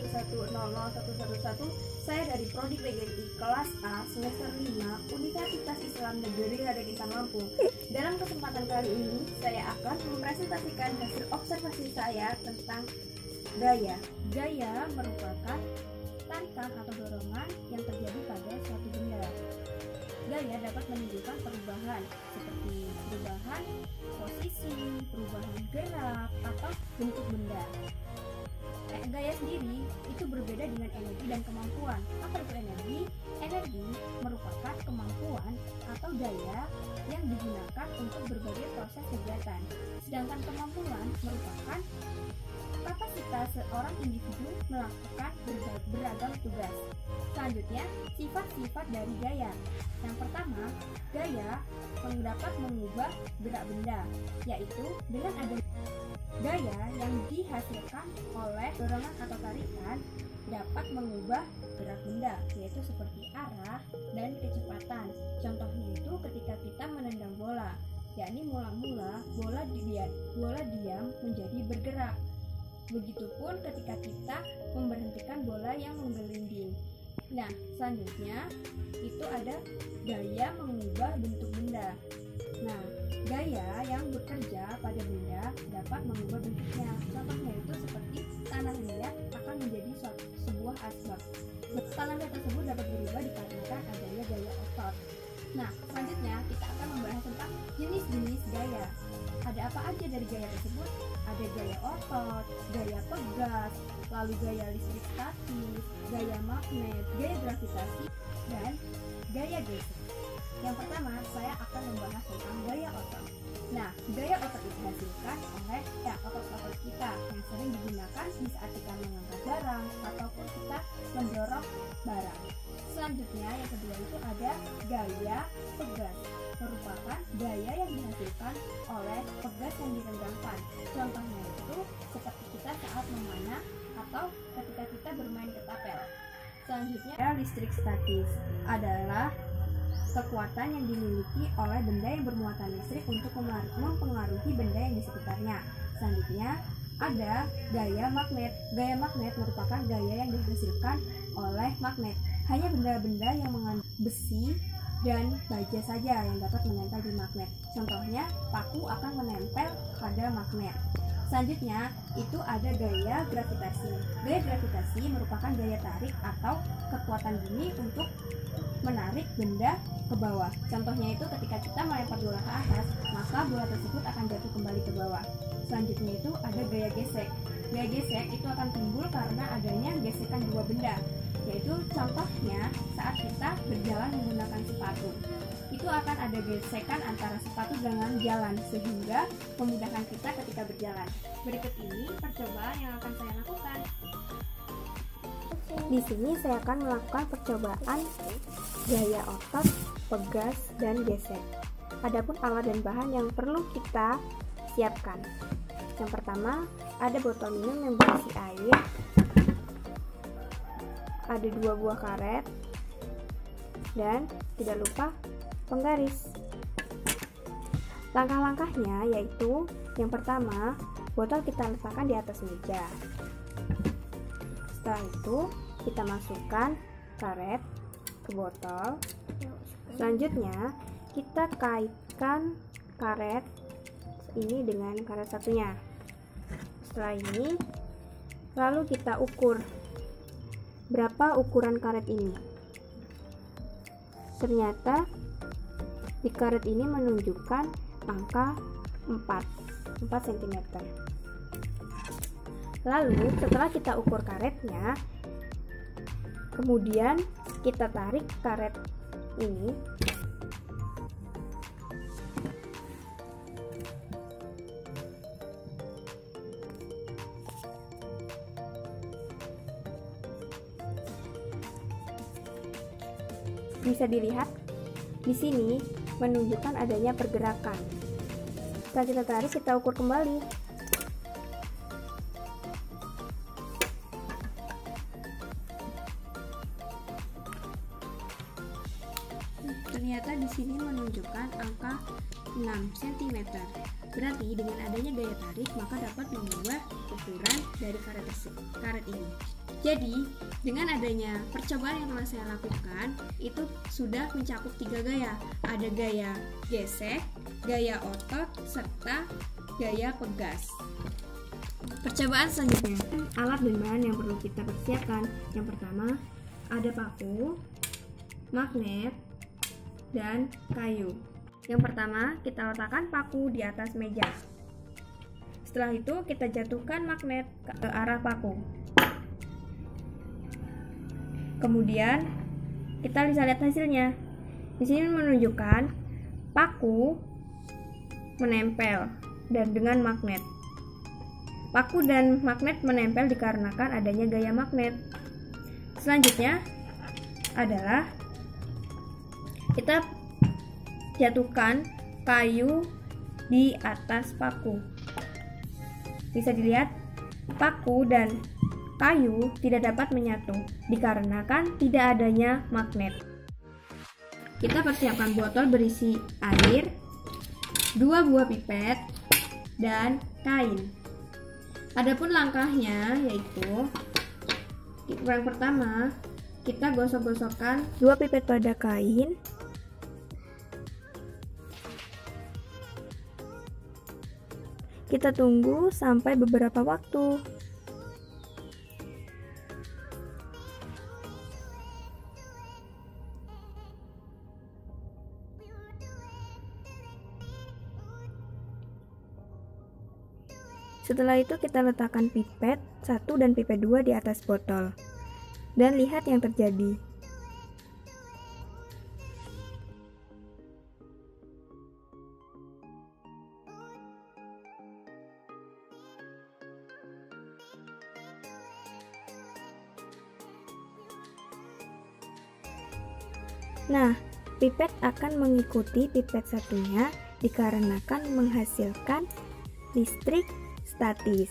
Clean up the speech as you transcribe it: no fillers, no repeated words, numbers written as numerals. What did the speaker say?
111001111. Saya dari Prodi PGRI kelas A semester 5 Universitas Islam Negeri Raden Intan Lampung. Dalam kesempatan kali ini saya akan mempresentasikan hasil observasi saya tentang gaya. Gaya merupakan tarikan atau dorongan yang terjadi pada suatu benda. Gaya dapat menunjukkan perubahan seperti perubahan posisi, perubahan gerak, atau bentuk benda. Gaya sendiri itu berbeda dengan energi dan kemampuan. Apa itu energi? Energi merupakan kemampuan atau daya yang digunakan untuk berbagai proses kegiatan. Sedangkan kemampuan merupakan kapasitas seorang individu melakukan beragam tugas. Selanjutnya, sifat-sifat dari gaya. Yang pertama, gaya dapat mengubah gerak benda, yaitu dengan adanya gaya yang dihasilkan oleh dorongan atau tarikan dapat mengubah gerak benda, yaitu seperti arah dan kecepatan. Contohnya itu ketika kita menendang bola, yakni mula-mula bola diam menjadi bergerak. Begitupun ketika kita memberhentikan bola yang menggelinding. Nah, selanjutnya itu ada gaya mengubah bentuk benda. Nah, gaya yang bekerja pada benda dapat mengubah bentuknya. Contohnya itu seperti tanah liat akan menjadi sebuah asbak. Tanah liat tersebut dapat berubah dikarenakan adanya gaya otot. Nah, selanjutnya kita akan membahas tentang jenis-jenis gaya. Ada apa aja dari gaya tersebut? Ada gaya otot, gaya pegas, lalu gaya listrik statis, gaya magnet, gaya gravitasi, dan gaya gesek. Yang pertama, saya akan membahas tentang gaya otot. Nah, gaya otot itu dihasilkan oleh otot-otot kita yang sering digunakan di saat kita mengangkat barang ataupun kita mendorong barang. Selanjutnya, yang kedua itu ada gaya pegas, merupakan gaya yang dihasilkan oleh pegas yang direnggangkan. Contohnya itu seperti kita saat memanah atau ketika kita bermain ketapel. Selanjutnya, listrik statis adalah kekuatan yang dimiliki oleh benda yang bermuatan listrik untuk mempengaruhi benda yang di sekitarnya. Selanjutnya, ada gaya magnet. Gaya magnet merupakan gaya yang dihasilkan oleh magnet. Hanya benda-benda yang mengandung besi dan baja saja yang dapat menempel di magnet. Contohnya, paku akan menempel pada magnet. Selanjutnya, itu ada gaya gravitasi. Gaya gravitasi merupakan gaya tarik atau kekuatan bumi untuk menarik benda ke bawah. Contohnya itu ketika kita melempar bola ke atas, maka bola tersebut akan jatuh kembali ke bawah. Selanjutnya itu ada gaya gesek. Gaya gesek itu akan timbul karena adanya gesekan dua benda, yaitu contohnya saat kita berjalan menggunakan sepatu. Itu akan ada gesekan antara sepatu dengan jalan sehingga memudahkan kita ketika berjalan. Berikut ini percobaan yang akan saya lakukan. Di sini saya akan melakukan percobaan gaya otot, pegas, dan gesek. Adapun alat dan bahan yang perlu kita siapkan. Yang pertama, ada botol minum yang berisi air, ada 2 buah karet, dan tidak lupa penggaris. Langkah-langkahnya yaitu yang pertama, botol kita letakkan di atas meja. Setelah itu kita masukkan karet ke botol. Selanjutnya kita kaitkan karet ini dengan karet satunya. Setelah ini lalu kita ukur berapa ukuran karet ini. Ternyata di karet ini menunjukkan angka 4 cm. Lalu setelah kita ukur karetnya, kemudian kita tarik karet ini bisa dilihat di sini menunjukkan adanya pergerakan. Setelah kita tarik, kita ukur kembali. Ternyata di sini menunjukkan angka 6 cm. Berarti dengan adanya gaya tarik maka dapat mengubah ukuran dari karet ini. Jadi, dengan adanya percobaan yang telah saya lakukan, itu sudah mencakup 3 gaya. Ada gaya gesek, gaya otot, serta gaya pegas. Percobaan selanjutnya, alat dan bahan yang perlu kita persiapkan. Yang pertama, ada paku, magnet, dan kayu. Yang pertama, kita letakkan paku di atas meja. Setelah itu, kita jatuhkan magnet ke arah paku. Kemudian kita bisa lihat hasilnya. Di sini menunjukkan paku menempel dan dengan magnet. Paku dan magnet menempel dikarenakan adanya gaya magnet. Selanjutnya adalah kita jatuhkan kayu di atas paku. Bisa dilihat paku dan kayu tidak dapat menyatu dikarenakan tidak adanya magnet. Kita persiapkan botol berisi air, 2 buah pipet, dan kain. Adapun langkahnya yaitu yang pertama, kita gosok-gosokkan 2 pipet pada kain. Kita tunggu sampai beberapa waktu. Setelah itu kita letakkan pipet 1 dan pipet 2 di atas botol. Dan lihat yang terjadi. Nah, pipet akan mengikuti pipet satunya dikarenakan menghasilkan listrik statis.